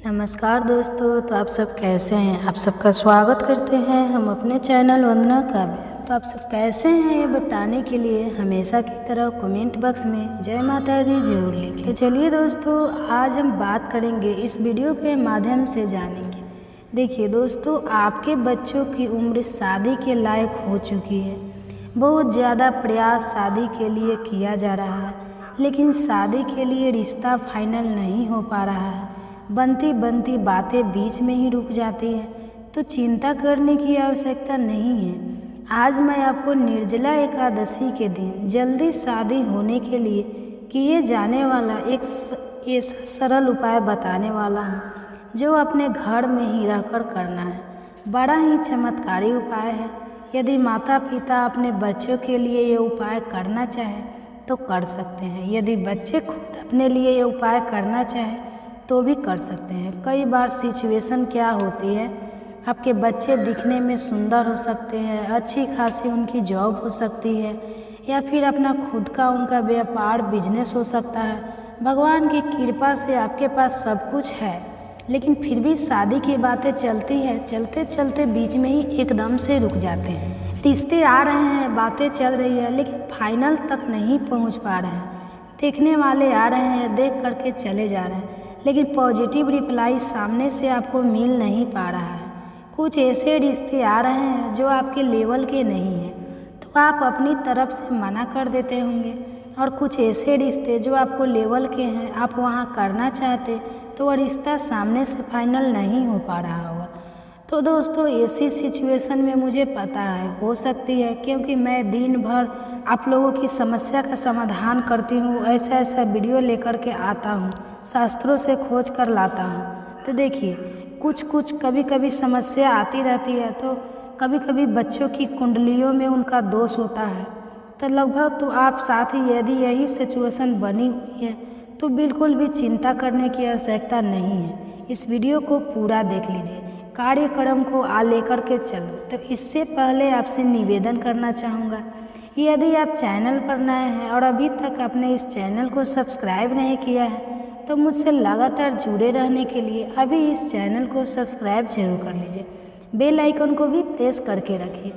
नमस्कार दोस्तों। तो आप सब कैसे हैं? आप सबका स्वागत करते हैं हम अपने चैनल वंदना काव्य। तो आप सब कैसे हैं ये बताने के लिए हमेशा की तरह कमेंट बॉक्स में जय माता दी जरूर लिखें। तो चलिए दोस्तों, आज हम बात करेंगे, इस वीडियो के माध्यम से जानेंगे। देखिए दोस्तों, आपके बच्चों की उम्र शादी के लायक हो चुकी है। बहुत ज़्यादा प्रयास शादी के लिए किया जा रहा है, लेकिन शादी के लिए रिश्ता फाइनल नहीं हो पा रहा है। बनती बनती बातें बीच में ही रुक जाती है। तो चिंता करने की आवश्यकता नहीं है। आज मैं आपको निर्जला एकादशी के दिन जल्दी शादी होने के लिए किए जाने वाला एक ऐसा सरल उपाय बताने वाला हूँ, जो अपने घर में ही रहकर करना है। बड़ा ही चमत्कारी उपाय है। यदि माता पिता अपने बच्चों के लिए ये उपाय करना चाहे तो कर सकते हैं। यदि बच्चे खुद अपने लिए ये उपाय करना चाहे तो भी कर सकते हैं। कई बार सिचुएशन क्या होती है, आपके बच्चे दिखने में सुंदर हो सकते हैं, अच्छी खासी उनकी जॉब हो सकती है, या फिर अपना खुद का उनका व्यापार बिजनेस हो सकता है। भगवान की कृपा से आपके पास सब कुछ है, लेकिन फिर भी शादी की बातें चलती है, चलते चलते बीच में ही एकदम से रुक जाते हैं। रिश्ते आ रहे हैं, बातें चल रही है, लेकिन फाइनल तक नहीं पहुँच पा रहे हैं। देखने वाले आ रहे हैं, देख करके चले जा रहे हैं, लेकिन पॉजिटिव रिप्लाई सामने से आपको मिल नहीं पा रहा है। कुछ ऐसे रिश्ते आ रहे हैं जो आपके लेवल के नहीं हैं, तो आप अपनी तरफ से मना कर देते होंगे। और कुछ ऐसे रिश्ते जो आपको लेवल के हैं, आप वहाँ करना चाहते तो वह रिश्ता सामने से फाइनल नहीं हो पा रहा होगा। तो दोस्तों, ऐसी सिचुएशन में मुझे पता है हो सकती है, क्योंकि मैं दिन भर आप लोगों की समस्या का समाधान करती हूँ। ऐसा वीडियो लेकर के आता हूँ, शास्त्रों से खोज कर लाता हूँ। तो देखिए, कुछ कभी कभी समस्या आती रहती है। तो कभी कभी बच्चों की कुंडलियों में उनका दोष होता है। तो लगभग तो आप साथ ही यदि यही सिचुएशन बनी हुई है तो बिल्कुल भी चिंता करने की आवश्यकता नहीं है। इस वीडियो को पूरा देख लीजिए, कार्यक्रम को लेकर के चलो। तो इससे पहले आपसे निवेदन करना चाहूँगा, यदि आप चैनल पर नए हैं और अभी तक आपने इस चैनल को सब्सक्राइब नहीं किया है, तो मुझसे लगातार जुड़े रहने के लिए अभी इस चैनल को सब्सक्राइब जरूर कर लीजिए। बेल आइकन को भी प्रेस करके रखिए,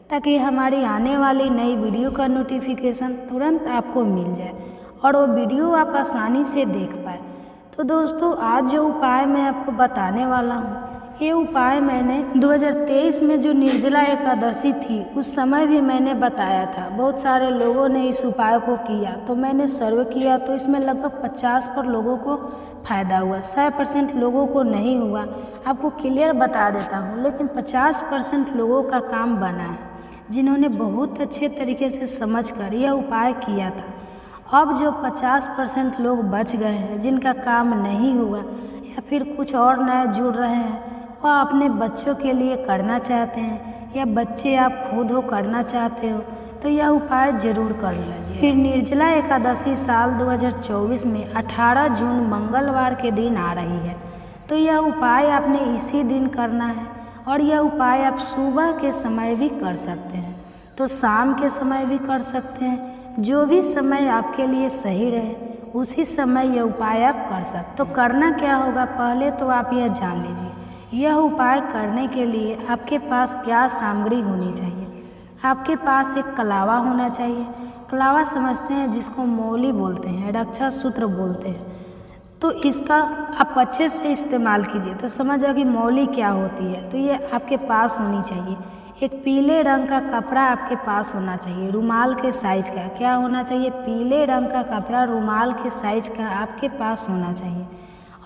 ताकि हमारी आने वाली नई वीडियो का नोटिफिकेशन तुरंत आपको मिल जाए और वो वीडियो आप आसानी से देख पाए। तो दोस्तों, आज जो उपाय मैं आपको बताने वाला हूँ, ये उपाय मैंने 2023 में जो निर्जला एकादशी थी उस समय भी मैंने बताया था। बहुत सारे लोगों ने इस उपाय को किया, तो मैंने सर्वे किया तो इसमें लगभग 50 पर लोगों को फ़ायदा हुआ, 100% लोगों को नहीं हुआ। आपको क्लियर बता देता हूँ, लेकिन 50% लोगों का काम बना है, जिन्होंने बहुत अच्छे तरीके से समझ कर यह उपाय किया था। अब जो 50% लोग बच गए हैं, जिनका काम नहीं हुआ या फिर कुछ और नए जुड़ रहे हैं, वह अपने बच्चों के लिए करना चाहते हैं, या बच्चे आप खुद हो करना चाहते हो, तो यह उपाय जरूर कर लीजिए। फिर निर्जला एकादशी साल 2024 में 18 जून मंगलवार के दिन आ रही है। तो यह उपाय आपने इसी दिन करना है, और यह उपाय आप सुबह के समय भी कर सकते हैं, तो शाम के समय भी कर सकते हैं। जो भी समय आपके लिए सही रहे उसी समय यह उपाय आप कर सकते हैं। तो करना क्या होगा, पहले तो आप यह जान लीजिए, यह उपाय करने के लिए आपके पास क्या सामग्री होनी चाहिए। आपके पास एक कलावा होना चाहिए। कलावा समझते हैं जिसको मौली बोलते हैं, रक्षा सूत्र बोलते हैं। तो इसका आप अच्छे से इस्तेमाल कीजिए तो समझ जाओ कि मौली क्या होती है। तो ये आपके पास होनी चाहिए। एक पीले रंग का कपड़ा आपके पास होना चाहिए, रुमाल के साइज का। क्या होना चाहिए? पीले रंग का कपड़ा रुमाल के साइज का आपके पास होना चाहिए।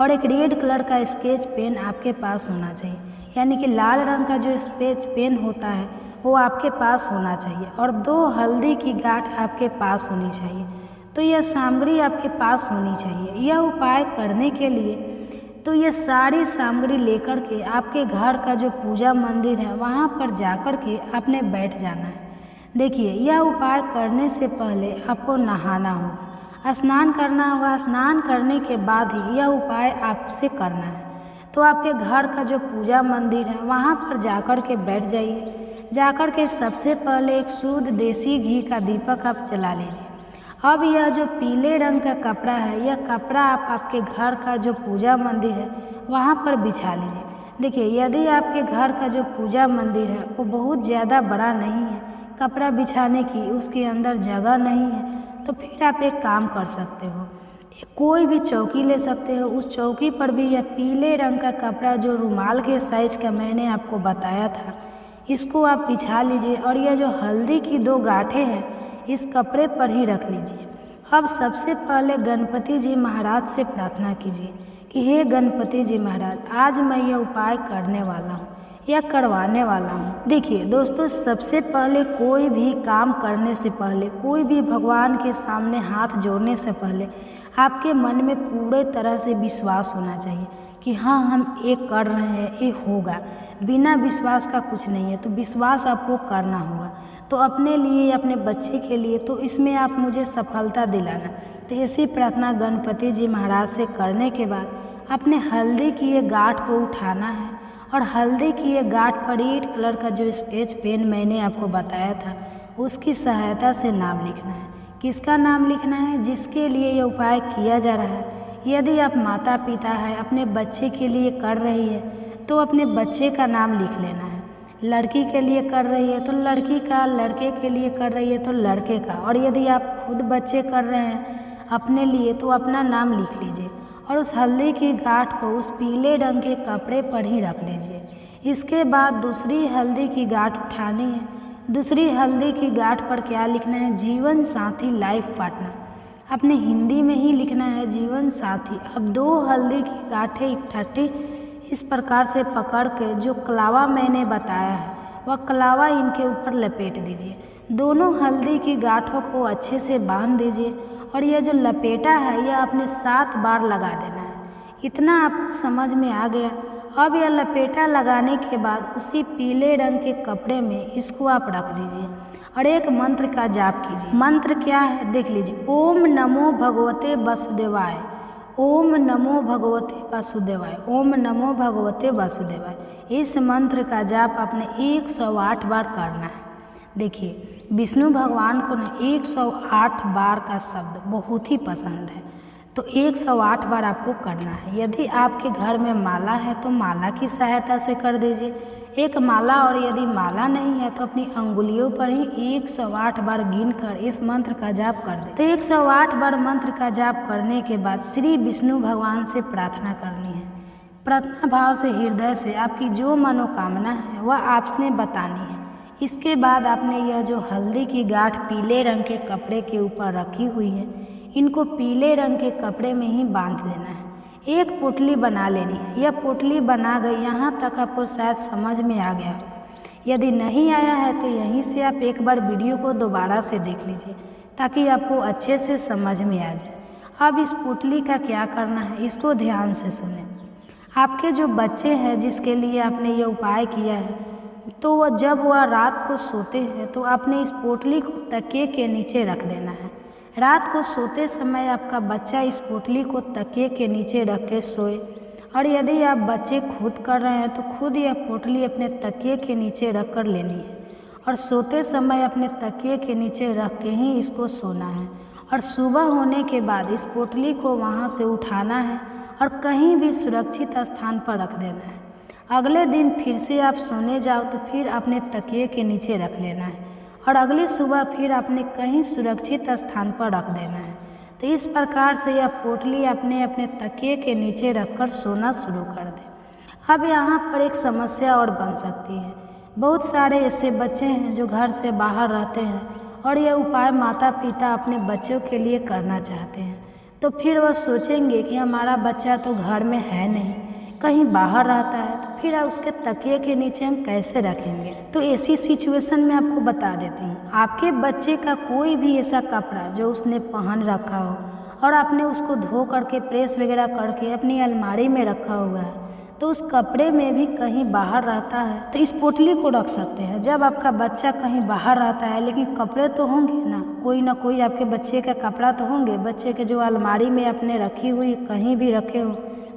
और एक रेड कलर का स्केच पेन आपके पास होना चाहिए, यानी कि लाल रंग का जो स्केच पेन होता है वो आपके पास होना चाहिए। और 2 हल्दी की गांठ आपके पास होनी चाहिए। तो यह सामग्री आपके पास होनी चाहिए। यह उपाय करने के लिए तो ये सारी सामग्री लेकर के आपके घर का जो पूजा मंदिर है वहाँ पर जाकर के आपने बैठ जाना है। देखिए, यह उपाय करने से पहले आपको नहाना होगा, स्नान करना होगा। स्नान करने के बाद ही यह उपाय आपसे करना है। तो आपके घर का जो पूजा मंदिर है वहाँ पर जाकर के बैठ जाइए। जाकर के सबसे पहले एक शुद्ध देसी घी का दीपक आप जला लीजिए, अब यह जो पीले रंग का कपड़ा है, यह कपड़ा आप आपके घर का जो पूजा मंदिर है वहाँ पर बिछा लीजिए। देखिए, यदि आपके घर का जो पूजा मंदिर है वो बहुत ज़्यादा बड़ा नहीं है, कपड़ा बिछाने की उसके अंदर जगह नहीं है, तो फिर आप एक काम कर सकते हो, कोई भी चौकी ले सकते हो। उस चौकी पर भी यह पीले रंग का कपड़ा जो रुमाल के साइज का मैंने आपको बताया था, इसको आप बिछा लीजिए और यह जो हल्दी की 2 गांठें हैं इस कपड़े पर ही रख लीजिए। अब सबसे पहले गणपति जी महाराज से प्रार्थना कीजिए कि हे गणपति जी महाराज, आज मैं यह उपाय करने वाला हूँ या करवाने वाला हूँ। देखिए दोस्तों, सबसे पहले कोई भी काम करने से पहले, कोई भी भगवान के सामने हाथ जोड़ने से पहले आपके मन में पूरे तरह से विश्वास होना चाहिए कि हाँ, हम ये कर रहे हैं, ये होगा। बिना विश्वास का कुछ नहीं है, तो विश्वास आपको करना होगा। तो अपने लिए, अपने बच्चे के लिए, तो इसमें आप मुझे सफलता दिलाना। तो ऐसी प्रार्थना गणपति जी महाराज से करने के बाद अपने हल्दी की ये गांठ को उठाना है और हल्दी की ये गांठ पर रेड कलर का जो स्केच पेन मैंने आपको बताया था उसकी सहायता से नाम लिखना है। किसका नाम लिखना है? जिसके लिए ये उपाय किया जा रहा है। यदि आप माता पिता है, अपने बच्चे के लिए कर रही है तो अपने बच्चे का नाम लिख लेना है। लड़की के लिए कर रही है तो लड़की का, लड़के के लिए कर रही है तो लड़के का, और यदि आप खुद बच्चे कर रहे हैं अपने लिए तो अपना नाम लिख लीजिए और उस हल्दी की गांठ को उस पीले रंग के कपड़े पर ही रख दीजिए। इसके बाद दूसरी हल्दी की गांठ उठानी है। दूसरी हल्दी की गांठ पर क्या लिखना है? जीवन साथी लाइफ पार्टनर। अपने हिंदी में ही लिखना है जीवन साथी। अब 2 हल्दी की गांठें इकट्ठी इस प्रकार से पकड़ के जो कलावा मैंने बताया है वह कलावा इनके ऊपर लपेट दीजिए। दोनों हल्दी की गांठों को अच्छे से बांध दीजिए और यह जो लपेटा है यह आपने 7 बार लगा देना है। इतना आपको समझ में आ गया। अब यह लपेटा लगाने के बाद उसी पीले रंग के कपड़े में इसको आप रख दीजिए और एक मंत्र का जाप कीजिए। मंत्र क्या है देख लीजिए। ओम नमो भगवते वासुदेवाय, ओम नमो भगवते वासुदेवाय, ओम नमो भगवते वासुदेवाय। इस मंत्र का जाप आपने 108 बार करना है। देखिए, विष्णु भगवान को ना 108 बार का शब्द बहुत ही पसंद है, तो 108 बार आपको करना है। यदि आपके घर में माला है तो माला की सहायता से कर दीजिए एक माला, और यदि माला नहीं है तो अपनी अंगुलियों पर ही 108 बार गिनकर इस मंत्र का जाप कर दें। तो 108 बार मंत्र का जाप करने के बाद श्री विष्णु भगवान से प्रार्थना करनी है। प्रार्थना भाव से हृदय से आपकी जो मनोकामना है वह आपने बतानी है। इसके बाद आपने यह जो हल्दी की गांठ पीले रंग के कपड़े के ऊपर रखी हुई है, इनको पीले रंग के कपड़े में ही बांध देना है। एक पोटली बना लेनी है। यह पोटली बना गई, यहाँ तक आपको शायद समझ में आ गया। यदि नहीं आया है तो यहीं से आप एक बार वीडियो को दोबारा से देख लीजिए ताकि आपको अच्छे से समझ में आ जाए। अब इस पोटली का क्या करना है इसको ध्यान से सुनें। आपके जो बच्चे हैं जिसके लिए आपने ये उपाय किया है, तो वह जब वह रात को सोते हैं तो आपने इस पोटली को तकिए के नीचे रख देना है। रात को सोते समय आपका बच्चा इस पोटली को तकिए के नीचे रख के सोए, और यदि आप बच्चे खुद कर रहे हैं तो खुद यह पोटली अपने तकिए के नीचे रख कर लेनी है और सोते समय अपने तकिए के नीचे रख के ही इसको सोना है। और सुबह होने के बाद इस पोटली को वहाँ से उठाना है और कहीं भी सुरक्षित स्थान पर रख देना है। अगले दिन फिर से आप सोने जाओ तो फिर अपने तकिए के नीचे रख लेना है और अगली सुबह फिर आपने कहीं सुरक्षित स्थान पर रख देना है। तो इस प्रकार से यह पोटली अपने अपने तकिए के नीचे रखकर सोना शुरू कर दें। अब यहाँ पर एक समस्या और बन सकती है। बहुत सारे ऐसे बच्चे हैं जो घर से बाहर रहते हैं और यह उपाय माता पिता अपने बच्चों के लिए करना चाहते हैं, तो फिर वह सोचेंगे कि हमारा बच्चा तो घर में है नहीं, कहीं बाहर रहता है, तो फिर उसके तकिए के नीचे हम कैसे रखेंगे। तो ऐसी सिचुएशन में आपको बता देती हूँ, आपके बच्चे का कोई भी ऐसा कपड़ा जो उसने पहन रखा हो और आपने उसको धो करके प्रेस वगैरह करके अपनी अलमारी में रखा हुआ है, तो उस कपड़े में भी कहीं बाहर रहता है तो इस पोटली को रख सकते हैं। जब आपका बच्चा कहीं बाहर रहता है लेकिन कपड़े तो होंगे ना कोई आपके बच्चे का कपड़ा तो होंगे, बच्चे के जो अलमारी में आपने रखी हुई कहीं भी रखे हो,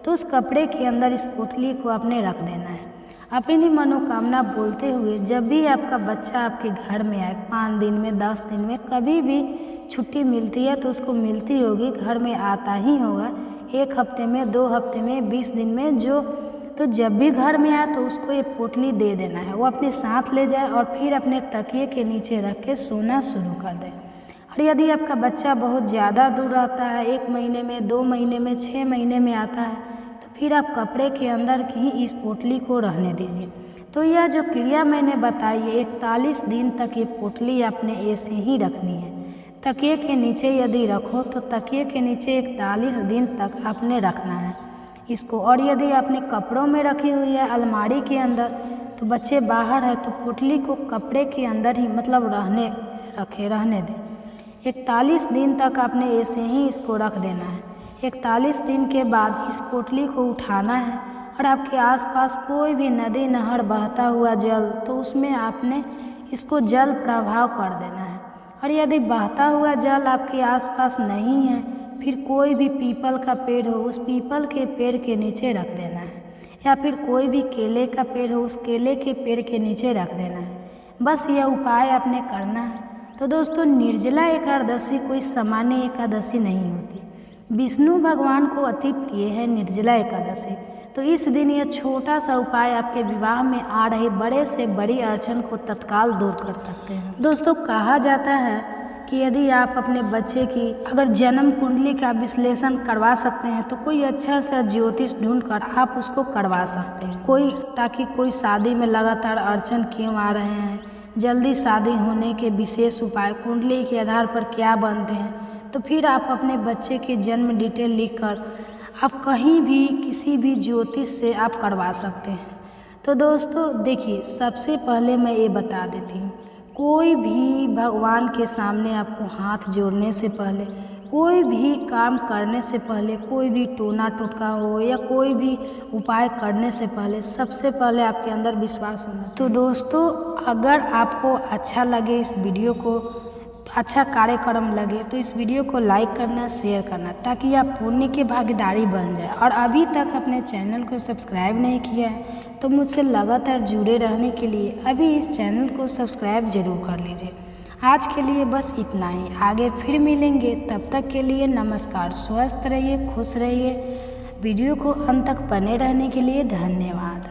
तो उस कपड़े के अंदर इस पोटली को आपने रख देना है। अपनी मनोकामना बोलते हुए जब भी आपका बच्चा आपके घर में आए, 5 दिन में, 10 दिन में, कभी भी छुट्टी मिलती है तो उसको मिलती होगी, घर में आता ही होगा, 1 हफ्ते में, 2 हफ्ते में, 20 दिन में, तो जब भी घर में आए तो उसको ये पोटली दे देना है। वो अपने साथ ले जाए और फिर अपने तकिए के नीचे रख के सोना शुरू कर दे। और यदि आपका बच्चा बहुत ज़्यादा दूर रहता है, 1 महीने में, 2 महीने में, 6 महीने में आता है, तो फिर आप कपड़े के अंदर ही इस पोटली को रहने दीजिए। तो यह जो क्रिया मैंने बताई है, 41 दिन तक ये पोटली आपने ऐसे ही रखनी है। तकिए के नीचे यदि रखो तो तकिए के नीचे 41 दिन तक आपने रखना है इसको। और यदि आपने कपड़ों में रखी हुई है अलमारी के अंदर, तो बच्चे बाहर है तो पोटली को कपड़े के अंदर ही मतलब रहने दें। 41 दिन तक आपने ऐसे ही इसको रख देना है। 41 दिन के बाद इस पोटली को उठाना है और आपके आसपास कोई भी नदी नहर बहता हुआ जल, तो उसमें आपने इसको जल प्रवाह कर देना है। और यदि बहता हुआ जल आपके आसपास नहीं है, फिर कोई भी पीपल का पेड़ हो, उस पीपल के पेड़ के नीचे रख देना है, या फिर कोई भी केले का पेड़ हो, उस केले के पेड़ के नीचे रख देना है। बस यह उपाय आपने करना है। तो दोस्तों, निर्जला एकादशी कोई सामान्य एकादशी नहीं होती। विष्णु भगवान को अति प्रिय है निर्जला एकादशी। तो इस दिन यह छोटा सा उपाय आपके विवाह में आ रही बड़े से बड़ी अड़चन को तत्काल दूर कर सकते हैं। दोस्तों, कहा जाता है कि यदि आप अपने बच्चे की अगर जन्म कुंडली का विश्लेषण करवा सकते हैं तो कोई अच्छा सा ज्योतिष ढूंढकर आप उसको करवा सकते हैं, ताकि कोई शादी में लगातार अड़चन क्यों आ रहे हैं, जल्दी शादी होने के विशेष उपाय कुंडली के आधार पर क्या बनते हैं, तो फिर आप अपने बच्चे की जन्म डिटेल लिखकर आप कहीं भी किसी भी ज्योतिष से आप करवा सकते हैं। तो दोस्तों देखिए, सबसे पहले मैं ये बता देती हूँ, कोई भी भगवान के सामने आपको हाथ जोड़ने से पहले, कोई भी काम करने से पहले, कोई भी टोना टोटका हो या कोई भी उपाय करने से पहले, सबसे पहले आपके अंदर विश्वास होना चाहिए। तो दोस्तों, अगर आपको अच्छा लगे इस वीडियो को, तो अच्छा कार्यक्रम लगे तो इस वीडियो को लाइक करना, शेयर करना, ताकि आप पुण्य के भागीदारी बन जाए। और अभी तक अपने चैनल को सब्सक्राइब नहीं किया है तो मुझसे लगातार जुड़े रहने के लिए अभी इस चैनल को सब्सक्राइब जरूर कर लीजिए। आज के लिए बस इतना ही, आगे फिर मिलेंगे, तब तक के लिए नमस्कार। स्वस्थ रहिए, खुश रहिए। वीडियो को अंत तक बने रहने के लिए धन्यवाद।